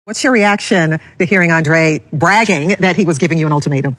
What's your reaction to hearing Andrei bragging that he was giving you an ultimatum?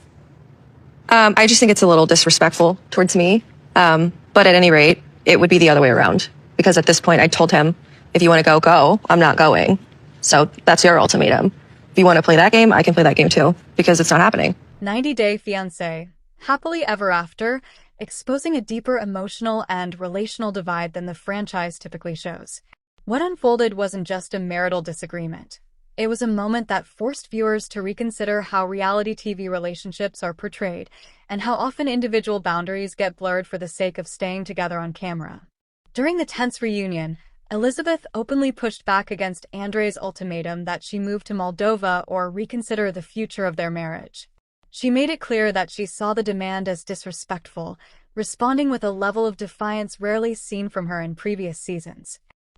I just think it's a little disrespectful towards me. But at any rate, it would be the other way around. Because at this point, I told him, if you want to go, go. I'm not going. So that's your ultimatum. If you want to play that game, I can play that game too. Because it's not happening. 90-Day Fiancé, happily ever after, exposing a deeper emotional and relational divide than the franchise typically shows. What unfolded wasn't just a marital disagreement. It was a moment that forced viewers to reconsider how reality TV relationships are portrayed and how often individual boundaries get blurred for the sake of staying together on camera. During the tense reunion, Elizabeth openly pushed back against Andrei's ultimatum that she move to Moldova or reconsider the future of their marriage. She made it clear that she saw the demand as disrespectful, responding with a level of defiance rarely seen from her in previous seasons.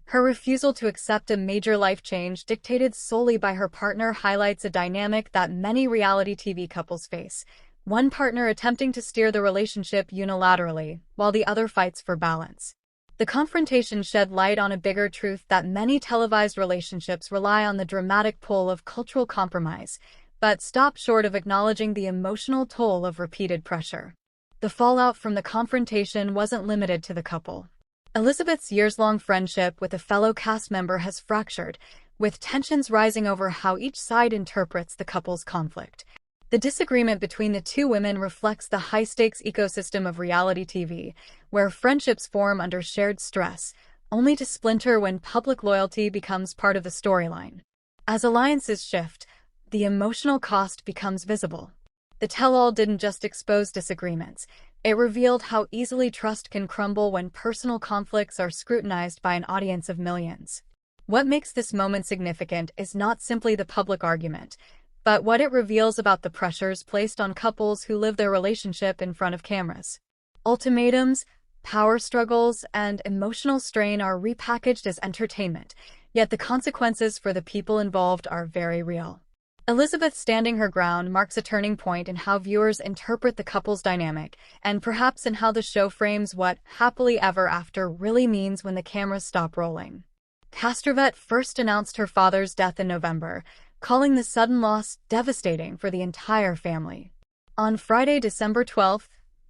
Her refusal to accept a major life change dictated solely by her partner highlights a dynamic that many reality TV couples face, one partner attempting to steer the relationship unilaterally, while the other fights for balance. The confrontation shed light on a bigger truth that many televised relationships rely on the dramatic pull of cultural compromise, but stop short of acknowledging the emotional toll of repeated pressure. The fallout from the confrontation wasn't limited to the couple. Elizabeth's years-long friendship with a fellow cast member has fractured, with tensions rising over how each side interprets the couple's conflict. The disagreement between the two women reflects the high-stakes ecosystem of reality TV, where friendships form under shared stress, only to splinter when public loyalty becomes part of the storyline. As alliances shift, the emotional cost becomes visible. The tell-all didn't just expose disagreements. It revealed how easily trust can crumble when personal conflicts are scrutinized by an audience of millions. What makes this moment significant is not simply the public argument, but what it reveals about the pressures placed on couples who live their relationship in front of cameras. Ultimatums, power struggles, and emotional strain are repackaged as entertainment, yet the consequences for the people involved are very real. Elizabeth standing her ground marks a turning point in how viewers interpret the couple's dynamic, and perhaps in how the show frames what happily ever after really means when the cameras stop rolling. Castrovet first announced her father's death in November, calling the sudden loss devastating for the entire family. On Friday, December 12th,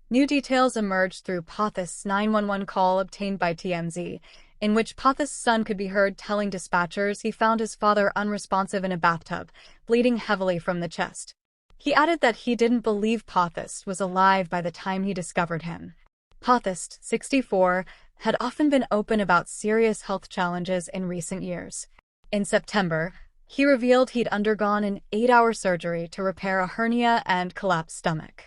new details emerged through Pothos' 911 call obtained by TMZ, in which Pothos' son could be heard telling dispatchers he found his father unresponsive in a bathtub, bleeding heavily from the chest. He added that he didn't believe Pothos was alive by the time he discovered him. Pothos, 64, had often been open about serious health challenges in recent years. In September, he revealed he'd undergone an 8-hour surgery to repair a hernia and collapsed stomach.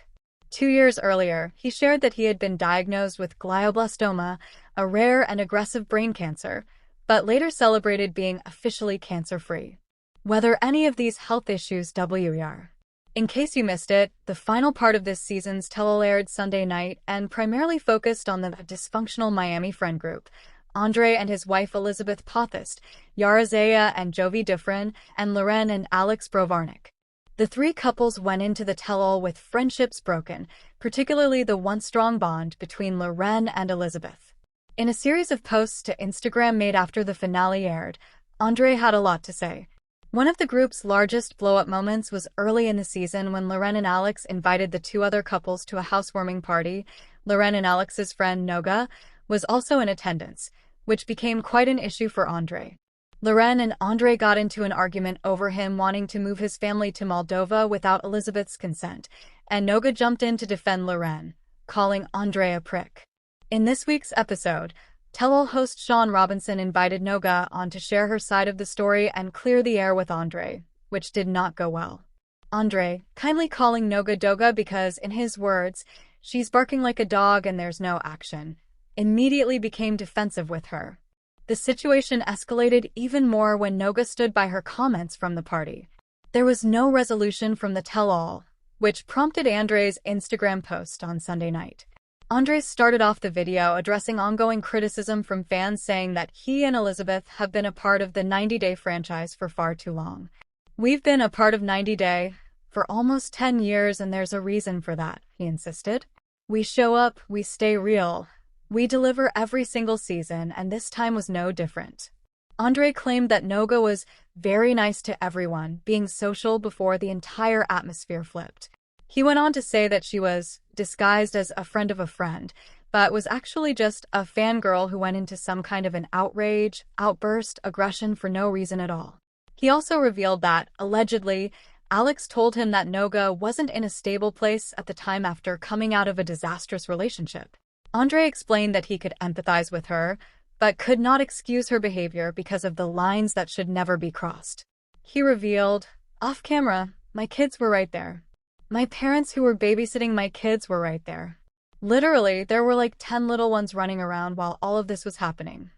2 years earlier, he shared that he had been diagnosed with glioblastoma, a rare and aggressive brain cancer, but later celebrated being officially cancer-free. Whether any of these health issues WER. In case you missed it, the final part of this season's tell-all aired Sunday night and primarily focused on the dysfunctional Miami friend group, Andrei and his wife Elizabeth Pothos, Yara Zaya and Jovi Dufresne, and Loren and Alex Brovarnik. The three couples went into the tell-all with friendships broken, particularly the once-strong bond between Loren and Elizabeth. In a series of posts to Instagram made after the finale aired, Andrei had a lot to say. One of the group's largest blow-up moments was early in the season when Loren and Alex invited the two other couples to a housewarming party. Loren and Alex's friend Noga was also in attendance, which became quite an issue for Andrei. Loren and Andrei got into an argument over him wanting to move his family to Moldova without Elizabeth's consent, and Noga jumped in to defend Loren, calling Andrei a prick. In this week's episode, tell-all host Sean Robinson invited Noga on to share her side of the story and clear the air with Andrei, which did not go well. Andrei, kindly calling Noga Doga because, in his words, she's barking like a dog and there's no action, immediately became defensive with her. The situation escalated even more when Noga stood by her comments from the party. There was no resolution from the tell-all, which prompted Andrei's Instagram post on Sunday night. Andrei started off the video addressing ongoing criticism from fans saying that he and Elizabeth have been a part of the 90-Day franchise for far too long. "We've been a part of 90-Day for almost 10 years and there's a reason for that," he insisted. "We show up, we stay real. We deliver every single season, and this time was no different." Andrei claimed that Noga was very nice to everyone, being social before the entire atmosphere flipped. He went on to say that she was disguised as a friend of a friend, but was actually just a fangirl who went into some kind of an outrage, outburst, aggression for no reason at all. He also revealed that, allegedly, Alex told him that Noga wasn't in a stable place at the time after coming out of a disastrous relationship. Andrei explained that he could empathize with her, but could not excuse her behavior because of the lines that should never be crossed. He revealed, off camera, my kids were right there. My parents who were babysitting my kids were right there. Literally, there were like 10 little ones running around while all of this was happening.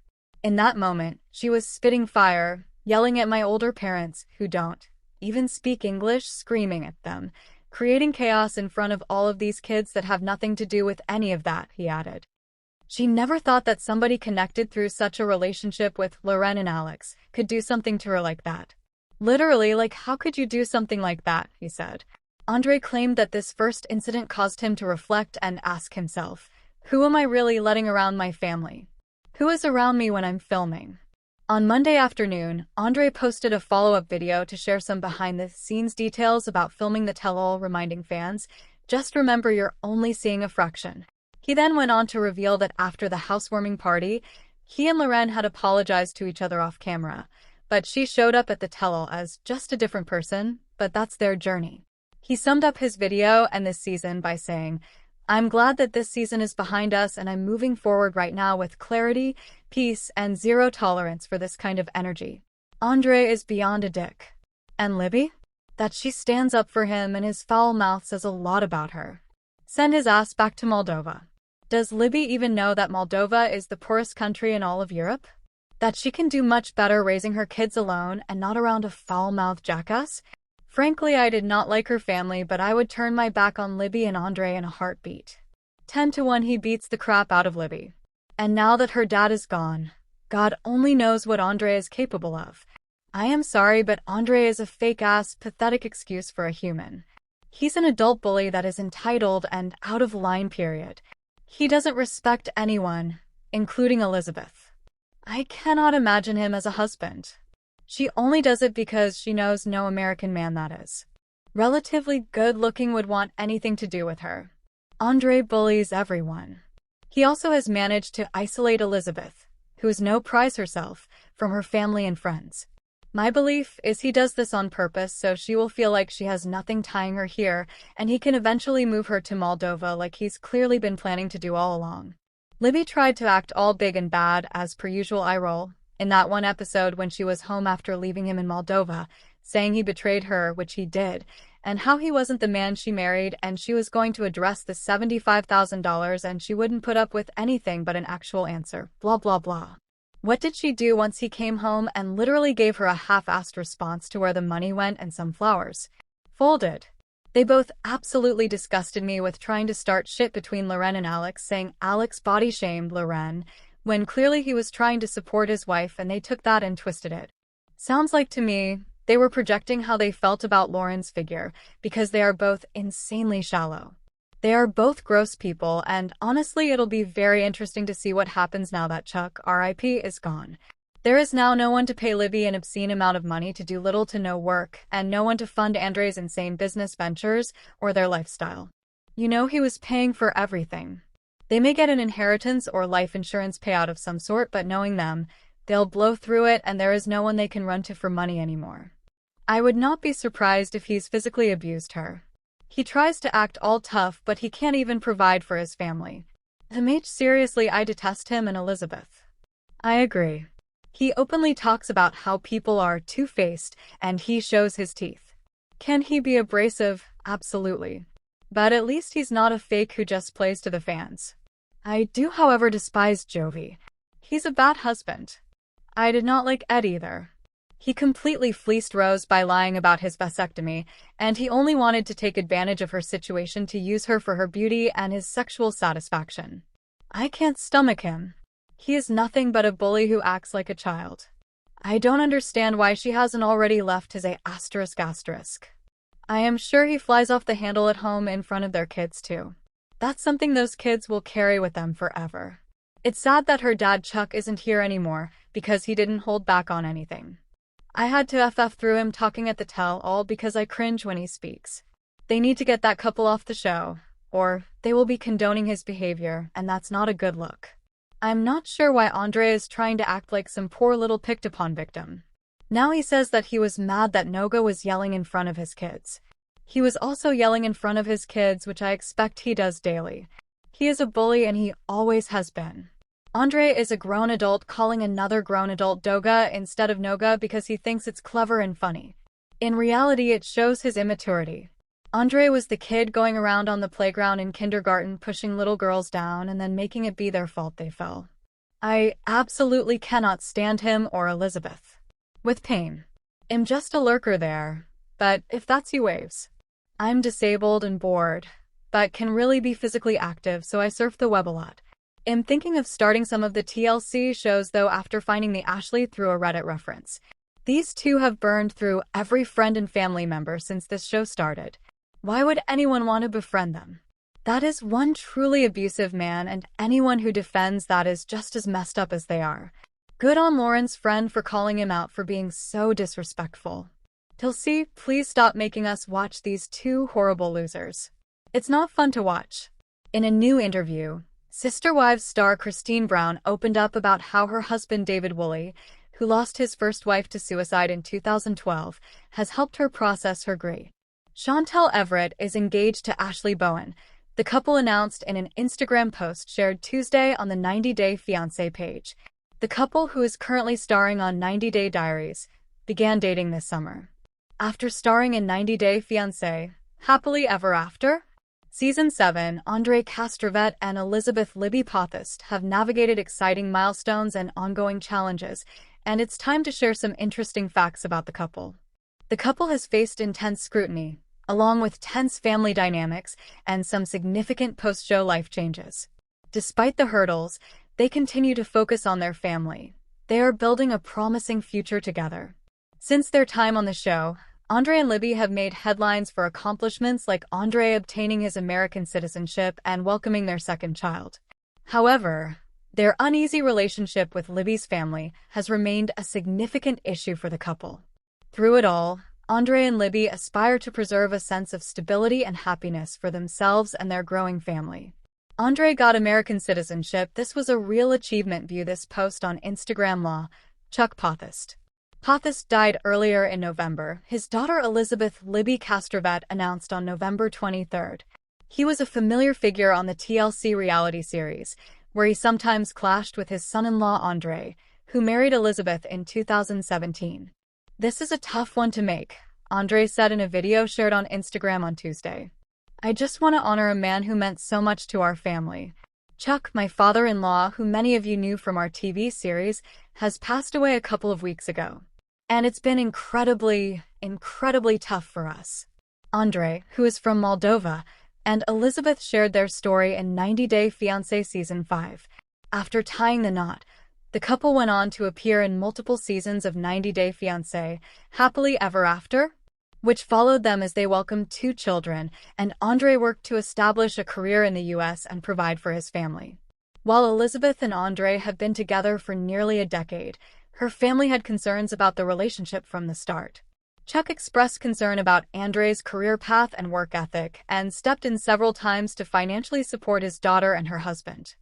In that moment, she was spitting fire, yelling at my older parents, who don't even speak English, screaming at them, creating chaos in front of all of these kids that have nothing to do with any of that, he added. She never thought that somebody connected through such a relationship with Loren and Alex could do something to her like that. Literally, like, how could you do something like that, he said. Andrei claimed that this first incident caused him to reflect and ask himself, who am I really letting around my family? Who is around me when I'm filming? On Monday afternoon, Andrei posted a follow-up video to share some behind-the-scenes details about filming the tell-all, reminding fans, just remember you're only seeing a fraction. He then went on to reveal that after the housewarming party, he and Loren had apologized to each other off camera, but she showed up at the tell-all as just a different person, but that's their journey. He summed up his video and this season by saying, I'm glad that this season is behind us and I'm moving forward right now with clarity, peace, and zero tolerance for this kind of energy. Andrei is beyond a dick. And Libby? That she stands up for him and his foul mouth says a lot about her. Send his ass back to Moldova. Does Libby even know that Moldova is the poorest country in all of Europe? That she can do much better raising her kids alone and not around a foul-mouthed jackass? Frankly, I did not like her family, but I would turn my back on Libby and Andrei in a heartbeat. 10-1 he beats the crap out of Libby. And now that her dad is gone, God only knows what Andrei is capable of. I am sorry, but Andrei is a fake-ass, pathetic excuse for a human. He's an adult bully that is entitled and out of line, period. He doesn't respect anyone, including Elizabeth. I cannot imagine him as a husband. She only does it because she knows no American man that is relatively good-looking would want anything to do with her. Andrei bullies everyone. He also has managed to isolate Elizabeth, who is no prize herself, from her family and friends. My belief is he does this on purpose so she will feel like she has nothing tying her here and he can eventually move her to Moldova like he's clearly been planning to do all along. Libby tried to act all big and bad, as per usual eye roll, in that one episode when she was home after leaving him in Moldova, saying he betrayed her, which he did, and how he wasn't the man she married and she was going to address the $75,000 and she wouldn't put up with anything but an actual answer, blah blah blah. What did she do once he came home and literally gave her a half-assed response to where the money went and some flowers? Folded. They both absolutely disgusted me with trying to start shit between Loren and Alex, saying Alex body-shamed Loren, when clearly he was trying to support his wife and they took that and twisted it. Sounds like to me, they were projecting how they felt about Lauren's figure, because they are both insanely shallow. They are both gross people, and honestly it'll be very interesting to see what happens now that Chuck, RIP, is gone. There is now no one to pay Libby an obscene amount of money to do little to no work, and no one to fund Andrei's insane business ventures or their lifestyle. You know, he was paying for everything. They may get an inheritance or life insurance payout of some sort, but knowing them, they'll blow through it and there is no one they can run to for money anymore. I would not be surprised if he's physically abused her. He tries to act all tough, but he can't even provide for his family. Seriously, I detest him and Elizabeth. I agree. He openly talks about how people are two-faced, and he shows his teeth. Can he be abrasive? Absolutely. But at least he's not a fake who just plays to the fans. I do, however, despise Jovi. He's a bad husband. I did not like Ed either. He completely fleeced Rose by lying about his vasectomy, and he only wanted to take advantage of her situation to use her for her beauty and his sexual satisfaction. I can't stomach him. He is nothing but a bully who acts like a child. I don't understand why she hasn't already left his ***. I am sure he flies off the handle at home in front of their kids too. That's something those kids will carry with them forever. It's sad that her dad Chuck isn't here anymore because he didn't hold back on anything. I had to FF through him talking at the tell-all because I cringe when he speaks. They need to get that couple off the show, or they will be condoning his behavior, and that's not a good look. I'm not sure why Andrei is trying to act like some poor little picked-upon victim. Now he says that he was mad that Noga was yelling in front of his kids. He was also yelling in front of his kids, which I expect he does daily. He is a bully and he always has been. Andrei is a grown adult calling another grown adult Doga instead of Noga because he thinks it's clever and funny. In reality, it shows his immaturity. Andrei was the kid going around on the playground in kindergarten pushing little girls down and then making it be their fault they fell. I absolutely cannot stand him or Elizabeth. With pain. I'm just a lurker there, but if that's you waves. I'm disabled and bored, but can really be physically active, so I surf the web a lot. I'm thinking of starting some of the TLC shows though after finding the Ashley through a Reddit reference. These two have burned through every friend and family member since this show started. Why would anyone want to befriend them? That is one truly abusive man, and anyone who defends that is just as messed up as they are. Good on Lauren's friend for calling him out for being so disrespectful. TLC, please stop making us watch these two horrible losers. It's not fun to watch. In a new interview, Sister Wives star Christine Brown opened up about how her husband David Woolley, who lost his first wife to suicide in 2012, has helped her process her grief. Chantel Everett is engaged to Ashley Bowen, the couple announced in an Instagram post shared Tuesday on the 90 Day Fiancé page. The couple, who is currently starring on 90 Day Diaries, began dating this summer. After starring in 90 Day Fiancé, Happily Ever After? Season 7, Andrei Castrovet and Elizabeth Libby Pothast have navigated exciting milestones and ongoing challenges, and it's time to share some interesting facts about the couple. The couple has faced intense scrutiny, along with tense family dynamics and some significant post-show life changes. Despite the hurdles, they continue to focus on their family. They are building a promising future together. Since their time on the show, Andrei and Libby have made headlines for accomplishments like Andrei obtaining his American citizenship and welcoming their second child. However, their uneasy relationship with Libby's family has remained a significant issue for the couple. Through it all, Andrei and Libby aspire to preserve a sense of stability and happiness for themselves and their growing family. Andrei got American citizenship. This was a real achievement. View this post on Instagram. Law, Chuck Pothast. Pothast died earlier in November. His daughter Elizabeth Libby Castrovet announced on November 23rd. He was a familiar figure on the TLC reality series, where he sometimes clashed with his son-in-law Andrei, who married Elizabeth in 2017. This is a tough one to make, Andrei said in a video shared on Instagram on Tuesday. I just want to honor a man who meant so much to our family. Chuck, my father-in-law, who many of you knew from our TV series, has passed away a couple of weeks ago. And it's been incredibly tough for us. Andrei, who is from Moldova, and Elizabeth shared their story in 90 Day Fiancé Season 5. After tying the knot, the couple went on to appear in multiple seasons of 90 Day Fiancé, Happily Ever After, which followed them as they welcomed 2 children, and Andrei worked to establish a career in the U.S. and provide for his family. While Elizabeth and Andrei have been together for nearly a decade, her family had concerns about the relationship from the start. Chuck expressed concern about Andrei's career path and work ethic and stepped in several times to financially support his daughter and her husband.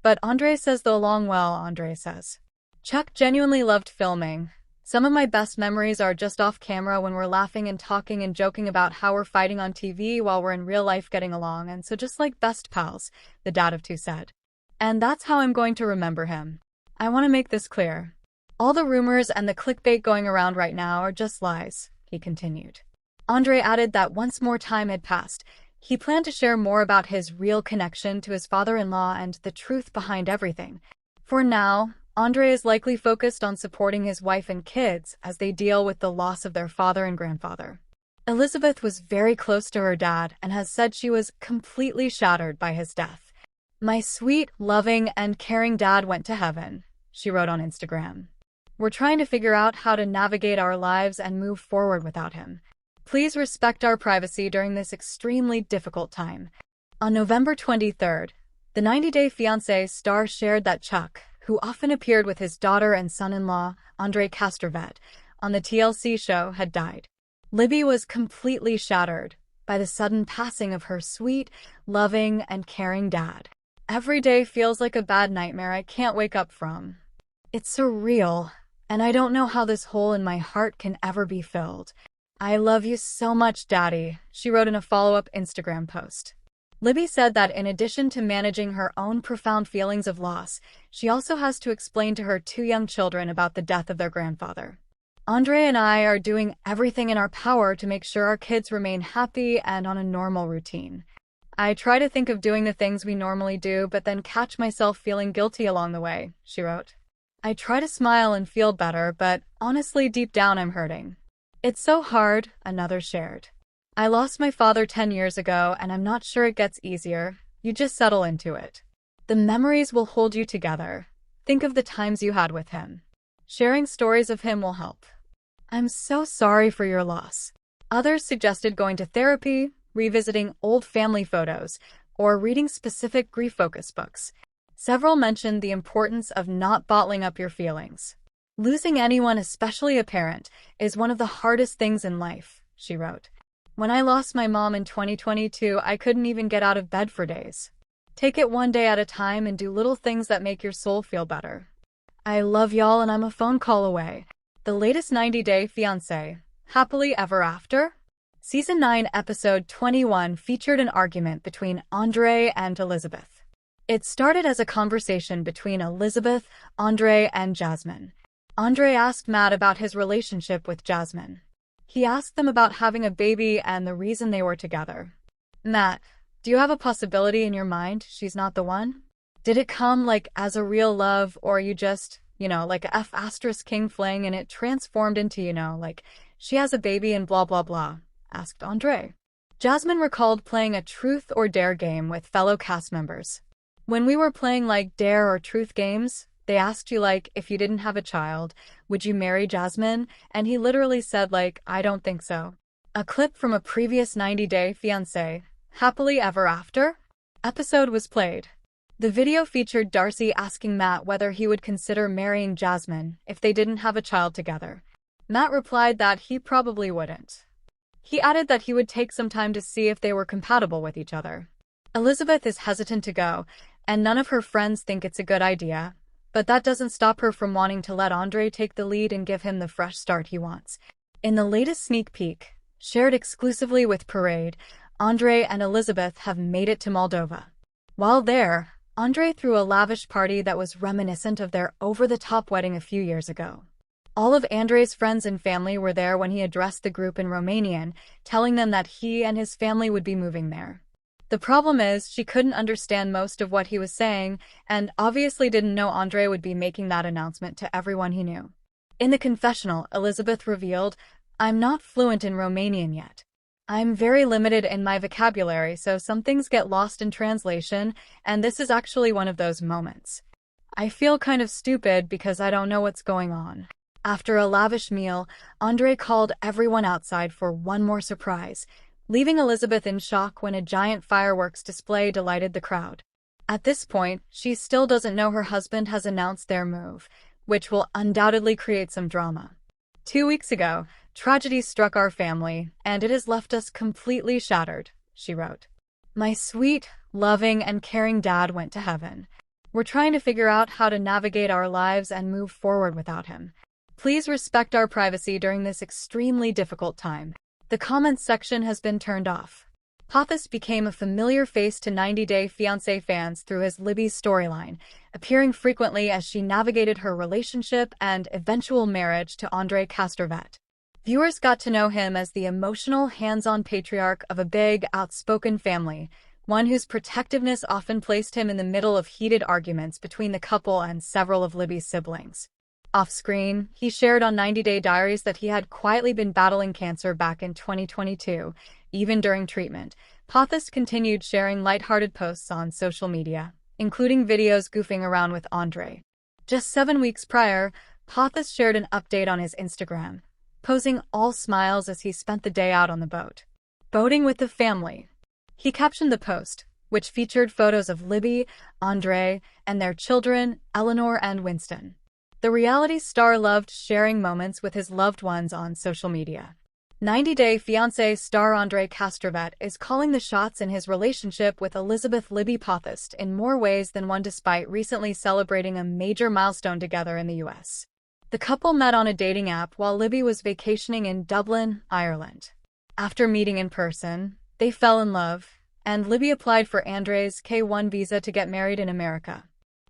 But Andrei says they'll along well. Andrei says, Chuck genuinely loved filming. Some of my best memories are just off camera when we're laughing and talking and joking about how we're fighting on TV while we're in real life getting along, and so just like best pals, the dad of 2 said. And that's how I'm going to remember him. I want to make this clear. All the rumors and the clickbait going around right now are just lies, he continued. Andrei added that once more time had passed, he planned to share more about his real connection to his father-in-law and the truth behind everything. For now, Andrei is likely focused on supporting his wife and kids as they deal with the loss of their father and grandfather. Elizabeth was very close to her dad and has said she was completely shattered by his death. My sweet, loving, and caring dad went to heaven, she wrote on Instagram. We're trying to figure out how to navigate our lives and move forward without him. Please respect our privacy during this extremely difficult time. On November 23rd, The 90-Day Fiancé star shared that Chuck, who often appeared with his daughter and son-in-law, Andrei Castrovet, on the TLC show, had died. Libby was completely shattered by the sudden passing of her sweet, loving, and caring dad. Every day feels like a bad nightmare I can't wake up from. It's surreal, and I don't know how this hole in my heart can ever be filled. I love you so much, Daddy, she wrote in a follow-up Instagram post. Libby said that in addition to managing her own profound feelings of loss, she also has to explain to her two young children about the death of their grandfather. Andrei and I are doing everything in our power to make sure our kids remain happy and on a normal routine. I try to think of doing the things we normally do, but then catch myself feeling guilty along the way, she wrote. I try to smile and feel better, but honestly, deep down, I'm hurting. It's so hard, another shared. I lost my father 10 years ago, and I'm not sure it gets easier. You just settle into it. The memories will hold you together. Think of the times you had with him. Sharing stories of him will help. I'm so sorry for your loss. Others suggested going to therapy, revisiting old family photos, or reading specific grief-focused books. Several mentioned the importance of not bottling up your feelings. Losing anyone, especially a parent, is one of the hardest things in life, she wrote. When I lost my mom in 2022, I couldn't even get out of bed for days. Take it one day at a time and do little things that make your soul feel better. I love y'all, and I'm a phone call away. The latest 90-Day Fiancé, Happily Ever After? Season 9, Episode 21 featured an argument between Andrei and Elizabeth. It started as a conversation between Elizabeth, Andrei, and Jasmine. Andrei asked Matt about his relationship with Jasmine. He asked them about having a baby and the reason they were together. Matt, do you have a possibility in your mind she's not the one? Did it come as a real love, or you just, like a F** king fling and it transformed into, she has a baby and blah blah blah, asked Andrei. Jasmine recalled playing a truth or dare game with fellow cast members. When we were playing dare or truth games, they asked you if you didn't have a child, would you marry Jasmine? And he literally said I don't think so. A clip from a previous 90-Day Fiancé, Happily Ever After? Episode was played. The video featured Darcy asking Matt whether he would consider marrying Jasmine if they didn't have a child together. Matt replied that he probably wouldn't. He added that he would take some time to see if they were compatible with each other. Elizabeth is hesitant to go, and none of her friends think it's a good idea. But that doesn't stop her from wanting to let Andrei take the lead and give him the fresh start he wants. In the latest sneak peek, shared exclusively with Parade, Andrei and Elizabeth have made it to Moldova. While there, Andrei threw a lavish party that was reminiscent of their over-the-top wedding a few years ago. All of Andrei's friends and family were there when he addressed the group in Romanian, telling them that he and his family would be moving there. The problem is, she couldn't understand most of what he was saying, and obviously didn't know Andrei would be making that announcement to everyone he knew. In the confessional, Elizabeth revealed, I'm not fluent in Romanian yet. I'm very limited in my vocabulary, so some things get lost in translation, and this is actually one of those moments. I feel kind of stupid because I don't know what's going on. After a lavish meal, Andrei called everyone outside for one more surprise, leaving Elizabeth in shock when a giant fireworks display delighted the crowd. At this point, she still doesn't know her husband has announced their move, which will undoubtedly create some drama. 2 weeks ago, tragedy struck our family, and it has left us completely shattered, she wrote. My sweet, loving, and caring dad went to heaven. We're trying to figure out how to navigate our lives and move forward without him. Please respect our privacy during this extremely difficult time. The comments section has been turned off. Pathis became a familiar face to 90-Day Fiancé fans through his Libby's storyline, appearing frequently as she navigated her relationship and eventual marriage to Andrei Castrovet. Viewers got to know him as the emotional, hands-on patriarch of a big, outspoken family, one whose protectiveness often placed him in the middle of heated arguments between the couple and several of Libby's siblings. Off-screen, he shared on 90-Day Diaries that he had quietly been battling cancer back in 2022, even during treatment. Pathis continued sharing lighthearted posts on social media, including videos goofing around with Andrei. Just 7 weeks prior, Pathis shared an update on his Instagram, posing all smiles as he spent the day out on the boat. Boating with the family. He captioned the post, which featured photos of Libby, Andrei, and their children, Eleanor and Winston. The reality star loved sharing moments with his loved ones on social media. 90 Day Fiancé star Andrei Castrovet is calling the shots in his relationship with Elizabeth Libby Pothast in more ways than one, despite recently celebrating a major milestone together in the US. The couple met on a dating app while Libby was vacationing in Dublin, Ireland. After meeting in person, they fell in love, and Libby applied for Andrei's K-1 visa to get married in America.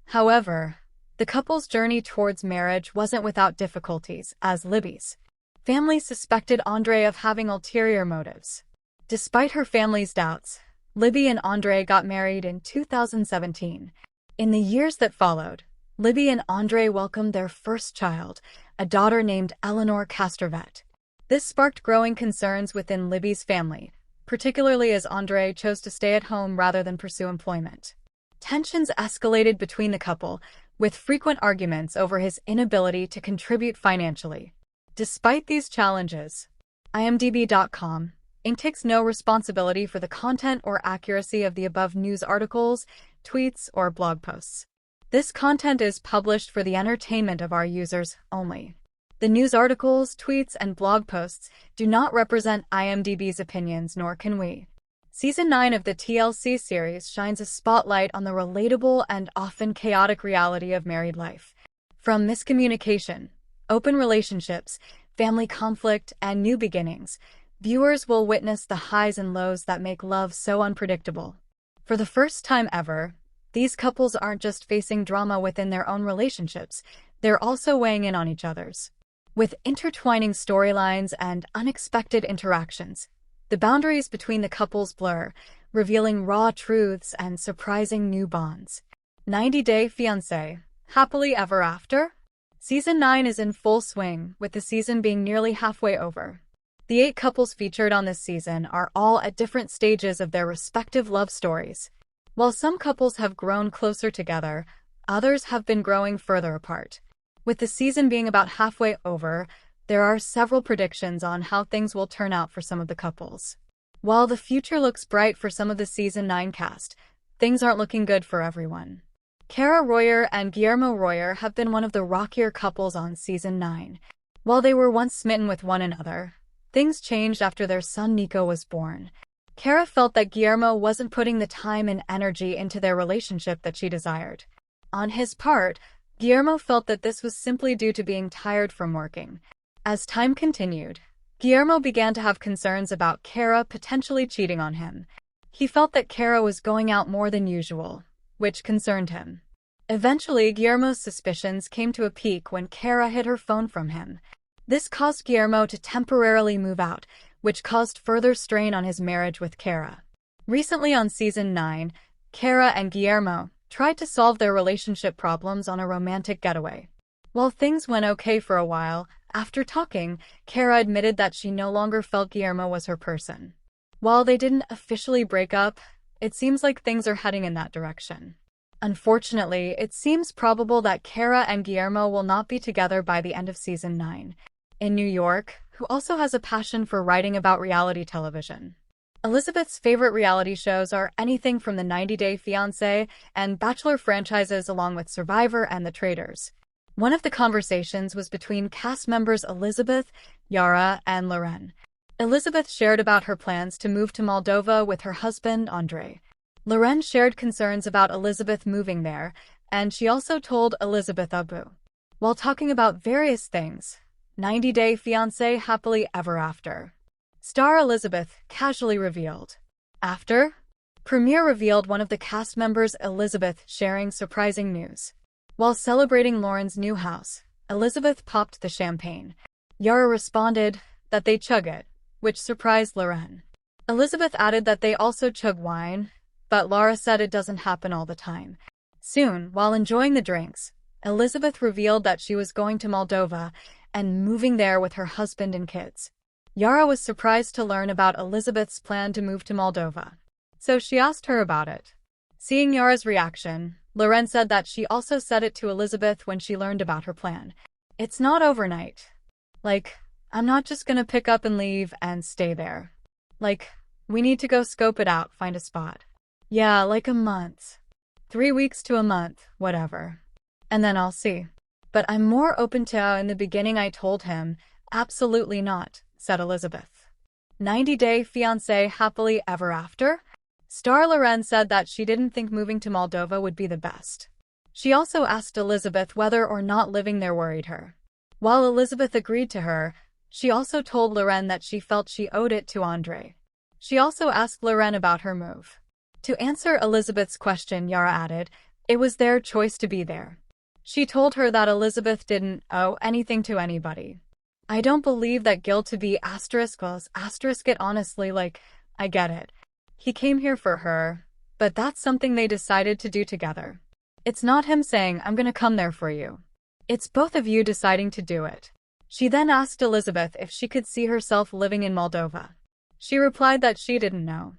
However, the couple's journey towards marriage wasn't without difficulties, as Libby's family suspected Andrei of having ulterior motives. Despite her family's doubts, Libby and Andrei got married in 2017. In the years that followed, Libby and Andrei welcomed their first child, a daughter named Eleanor Castrovet. This sparked growing concerns within Libby's family, particularly as Andrei chose to stay at home rather than pursue employment. Tensions escalated between the couple, with frequent arguments over his inability to contribute financially. Despite these challenges, IMDb.com takes no responsibility for the content or accuracy of the above news articles, tweets, or blog posts. This content is published for the entertainment of our users only. The news articles, tweets, and blog posts do not represent IMDb's opinions, nor can we. Season 9 of the TLC series shines a spotlight on the relatable and often chaotic reality of married life. From miscommunication, open relationships, family conflict, and new beginnings, viewers will witness the highs and lows that make love so unpredictable. For the first time ever, these couples aren't just facing drama within their own relationships, they're also weighing in on each other's. With intertwining storylines and unexpected interactions, the boundaries between the couples blur, revealing raw truths and surprising new bonds. 90 Day Fiancé, Happily Ever After? Season 9 is in full swing, with the season being nearly halfway over. The 8 couples featured on this season are all at different stages of their respective love stories. While some couples have grown closer together, others have been growing further apart. With the season being about halfway over, there are several predictions on how things will turn out for some of the couples. While the future looks bright for some of the Season 9 cast, things aren't looking good for everyone. Kara Royer and Guillermo Royer have been one of the rockier couples on Season 9. While they were once smitten with one another, things changed after their son Nico was born. Kara felt that Guillermo wasn't putting the time and energy into their relationship that she desired. On his part, Guillermo felt that this was simply due to being tired from working. As time continued, Guillermo began to have concerns about Kara potentially cheating on him. He felt that Kara was going out more than usual, which concerned him. Eventually, Guillermo's suspicions came to a peak when Kara hid her phone from him. This caused Guillermo to temporarily move out, which caused further strain on his marriage with Kara. Recently on Season 9, Kara and Guillermo tried to solve their relationship problems on a romantic getaway. While things went okay for a while, after talking, Kara admitted that she no longer felt Guillermo was her person. While they didn't officially break up, it seems like things are heading in that direction. Unfortunately, it seems probable that Kara and Guillermo will not be together by the end of Season 9. In New York, who also has a passion for writing about reality television. Elizabeth's favorite reality shows are anything from the 90 Day Fiancé and Bachelor franchises, along with Survivor and The Traitors. One of the conversations was between cast members Elizabeth, Yara, and Loren. Elizabeth shared about her plans to move to Moldova with her husband, Andrei. Loren shared concerns about Elizabeth moving there, and she also told Elizabeth Abu. While talking about various things, 90 Day Fiancé Happily Ever After. Star Elizabeth casually revealed. After? Premiere revealed one of the cast members Elizabeth sharing surprising news. While celebrating Lauren's new house, Elizabeth popped the champagne. Yara responded that they chug it, which surprised Loren. Elizabeth added that they also chug wine, but Laura said it doesn't happen all the time. Soon, while enjoying the drinks, Elizabeth revealed that she was going to Moldova and moving there with her husband and kids. Yara was surprised to learn about Elizabeth's plan to move to Moldova, so she asked her about it. Seeing Yara's reaction, Loren said that she also said it to Elizabeth when she learned about her plan. It's not overnight. Like, I'm not just gonna pick up and leave and stay there. Like, we need to go scope it out, find a spot. Yeah, like a month. 3 weeks to a month, whatever. And then I'll see. But I'm more open to, in the beginning I told him, absolutely not, said Elizabeth. 90-day fiancé happily ever after? Star Loren said that she didn't think moving to Moldova would be the best. She also asked Elizabeth whether or not living there worried her. While Elizabeth agreed to her, she also told Loren that she felt she owed it to Andrei. She also asked Loren about her move. To answer Elizabeth's question, Yara added, it was their choice to be there. She told her that Elizabeth didn't owe anything to anybody. I don't believe that guilt to be *** it honestly, I get it. He came here for her, but that's something they decided to do together. It's not him saying, I'm gonna come there for you. It's both of you deciding to do it. She then asked Elizabeth if she could see herself living in Moldova. She replied that she didn't know.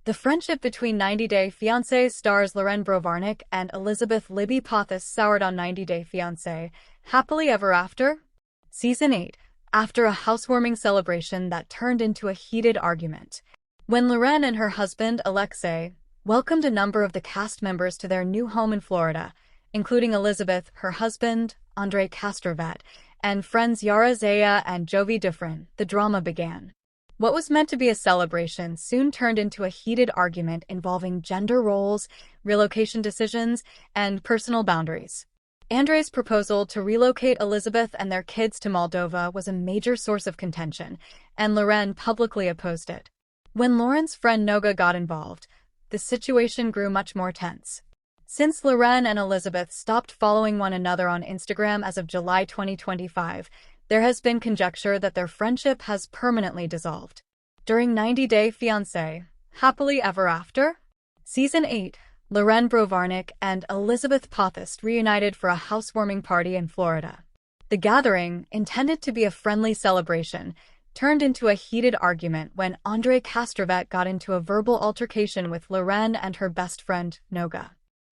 The friendship between 90-Day Fiancé stars Loren Brovarnik and Elizabeth Libby Pothas soured on 90-Day Fiancé, Happily Ever After? Season 8, after a housewarming celebration that turned into a heated argument. When Loren and her husband, Alexei, welcomed a number of the cast members to their new home in Florida, including Elizabeth, her husband, Andrei Castrovet, and friends Yara Zaya and Jovi Dufresne, the drama began. What was meant to be a celebration soon turned into a heated argument involving gender roles, relocation decisions, and personal boundaries. Andrei's proposal to relocate Elizabeth and their kids to Moldova was a major source of contention, and Loren publicly opposed it. When Loren's friend Noga got involved, the situation grew much more tense. Since Loren and Elizabeth stopped following one another on Instagram as of July 2025, there has been conjecture that their friendship has permanently dissolved. During 90-Day Fiancé, Happily Ever After? Season 8, Loren Brovarnik and Elizabeth Pothas reunited for a housewarming party in Florida. The gathering, intended to be a friendly celebration, turned into a heated argument when Andrei Castrovet got into a verbal altercation with Loren and her best friend, Noga.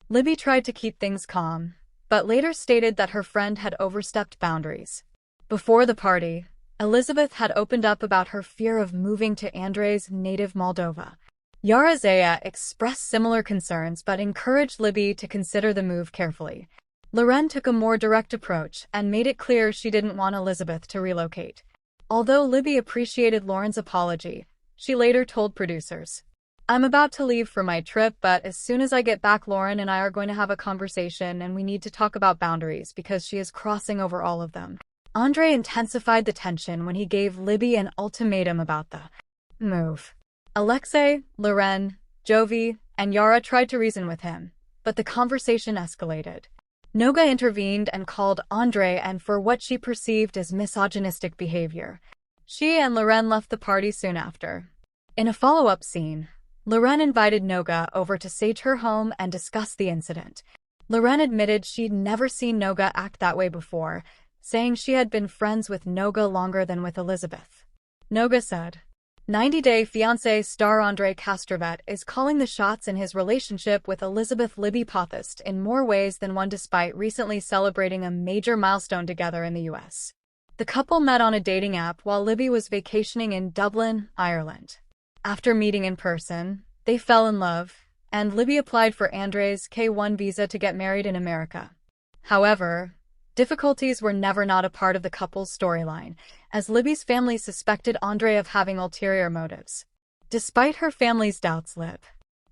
Libby tried to keep things calm, but later stated that her friend had overstepped boundaries. Before the party, Elizabeth had opened up about her fear of moving to Andrei's native Moldova. Yara Zaya expressed similar concerns but encouraged Libby to consider the move carefully. Loren took a more direct approach and made it clear she didn't want Elizabeth to relocate. Although Libby appreciated Loren's apology, she later told producers, I'm about to leave for my trip, but as soon as I get back, Loren and I are going to have a conversation and we need to talk about boundaries because she is crossing over all of them. Andrei intensified the tension when he gave Libby an ultimatum about the move. Alexei, Loren, Jovi, and Yara tried to reason with him, but the conversation escalated. Noga intervened and called Andrei and for what she perceived as misogynistic behavior. She and Loren left the party soon after. In a follow-up scene, Loren invited Noga over to sage her home and discuss the incident. Loren admitted she'd never seen Noga act that way before, saying she had been friends with Noga longer than with Elizabeth. Noga said, 90-Day Fiancé star Andrei Castrovet is calling the shots in his relationship with Elizabeth Libby Pothas in more ways than one despite recently celebrating a major milestone together in the U.S. The couple met on a dating app while Libby was vacationing in Dublin, Ireland. After meeting in person, they fell in love, and Libby applied for Andrei's K-1 visa to get married in America. However, difficulties were never not a part of the couple's storyline, as Libby's family suspected Andrei of having ulterior motives. Despite her family's doubts,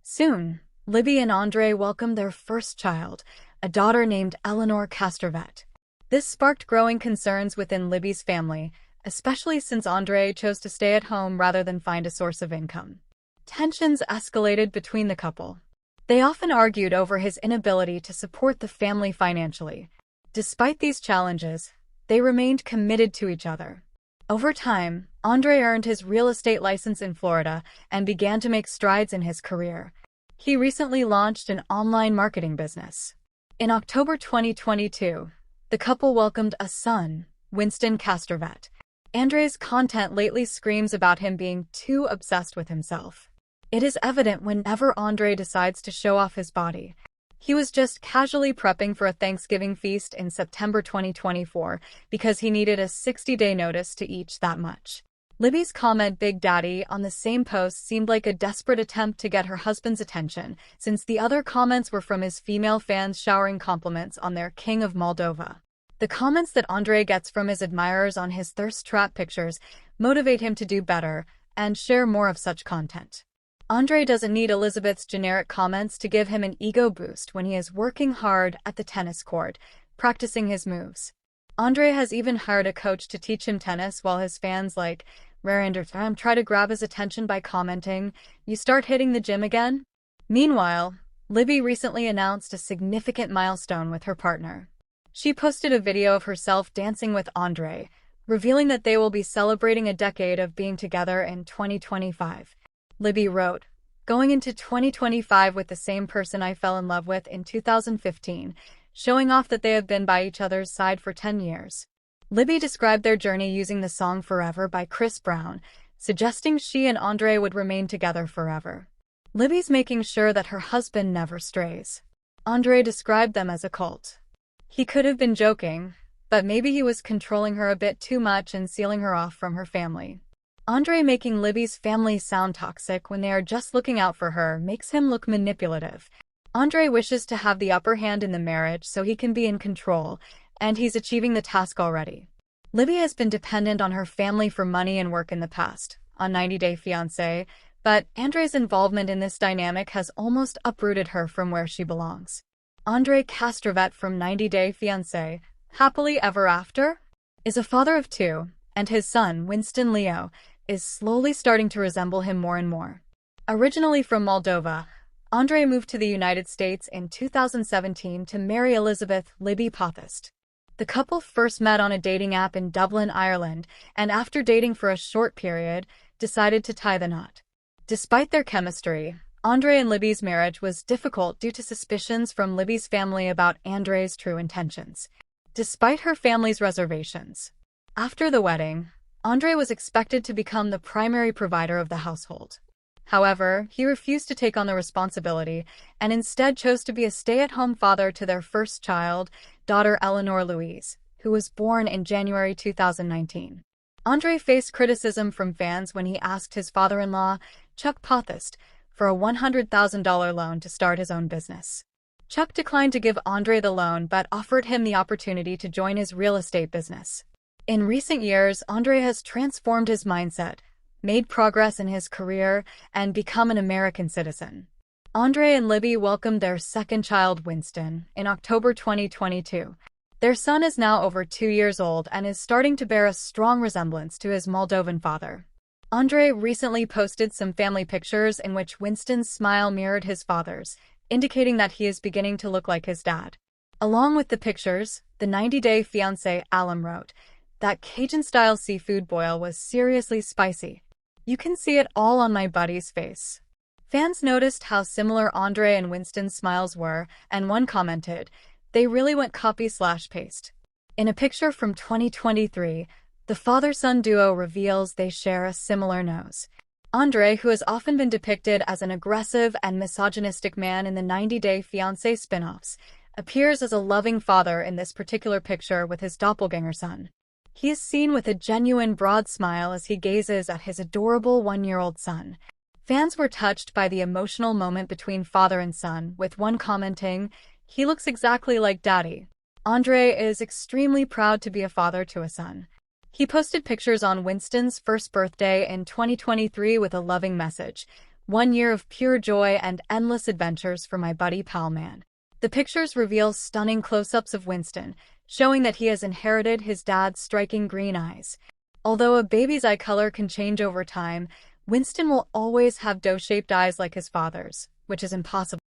soon, Libby and Andrei welcomed their first child, a daughter named Eleanor Castrovet. This sparked growing concerns within Libby's family, especially since Andrei chose to stay at home rather than find a source of income. Tensions escalated between the couple. They often argued over his inability to support the family financially. Despite these challenges, they remained committed to each other. Over time, Andrei earned his real estate license in Florida and began to make strides in his career. He recently launched an online marketing business. In October 2022, the couple welcomed a son, Winston Castrovet. Andrei's content lately screams about him being too obsessed with himself. It is evident whenever Andrei decides to show off his body. He was just casually prepping for a Thanksgiving feast in September 2024 because he needed a 60-day notice to eat that much. Libby's comment "Big Daddy" on the same post seemed like a desperate attempt to get her husband's attention, since the other comments were from his female fans showering compliments on their King of Moldova. The comments that Andrei gets from his admirers on his thirst trap pictures motivate him to do better and share more of such content. Andrei doesn't need Elizabeth's generic comments to give him an ego boost when he is working hard at the tennis court, practicing his moves. Andrei has even hired a coach to teach him tennis, while his fans like Marital try to grab his attention by commenting, "You start hitting the gym again?" Meanwhile, Libby recently announced a significant milestone with her partner. She posted a video of herself dancing with Andrei, revealing that they will be celebrating a decade of being together in 2025. Libby wrote, "Going into 2025 with the same person I fell in love with in 2015, showing off that they have been by each other's side for 10 years. Libby described their journey using the song Forever by Chris Brown, suggesting she and Andrei would remain together forever. Libby's making sure that her husband never strays. Andrei described them as a cult. He could have been joking, but maybe he was controlling her a bit too much and sealing her off from her family. Andrei making Libby's family sound toxic when they are just looking out for her makes him look manipulative. Andrei wishes to have the upper hand in the marriage so he can be in control, and he's achieving the task already. Libby has been dependent on her family for money and work in the past, on 90 Day Fiancé, but Andrei's involvement in this dynamic has almost uprooted her from where she belongs. Andrei Castrovet from 90 Day Fiancé, Happily Ever After, is a father of two, and his son, Winston Leo, is slowly starting to resemble him more and more. Originally from Moldova, Andrei moved to the United States in 2017 to marry Elizabeth Libby Pothast. The couple first met on a dating app in Dublin, Ireland, and after dating for a short period, decided to tie the knot. Despite their chemistry, Andrei and Libby's marriage was difficult due to suspicions from Libby's family about Andrei's true intentions. Despite her family's reservations, after the wedding, Andrei was expected to become the primary provider of the household. However, he refused to take on the responsibility and instead chose to be a stay-at-home father to their first child, daughter Eleanor Louise, who was born in January 2019. Andrei faced criticism from fans when he asked his father-in-law, Chuck Pothast, for a $100,000 loan to start his own business. Chuck declined to give Andrei the loan but offered him the opportunity to join his real estate business. In recent years, Andrei has transformed his mindset, made progress in his career, and become an American citizen. Andrei and Libby welcomed their second child, Winston, in October 2022. Their son is now over 2 years old and is starting to bear a strong resemblance to his Moldovan father. Andrei recently posted some family pictures in which Winston's smile mirrored his father's, indicating that he is beginning to look like his dad. Along with the pictures, the 90 Day Fiancé alum wrote that Cajun-style seafood boil was seriously spicy. You can see it all on my buddy's face. Fans noticed how similar Andrei and Winston's smiles were, and one commented, "They really went copy/paste." In a picture from 2023, the father-son duo reveals they share a similar nose. Andrei, who has often been depicted as an aggressive and misogynistic man in the 90 Day Fiancé spin-offs, appears as a loving father in this particular picture with his doppelganger son. He is seen with a genuine broad smile as he gazes at his adorable 1-year-old son. Fans were touched by the emotional moment between father and son, with one commenting, "He looks exactly like Daddy." Andrei is extremely proud to be a father to a son. He posted pictures on Winston's first birthday in 2023 with a loving message, "1 year of pure joy and endless adventures for my buddy pal man." The pictures reveal stunning close-ups of Winston, showing that he has inherited his dad's striking green eyes. Although a baby's eye color can change over time, Winston will always have doe-shaped eyes like his father's, which is impossible.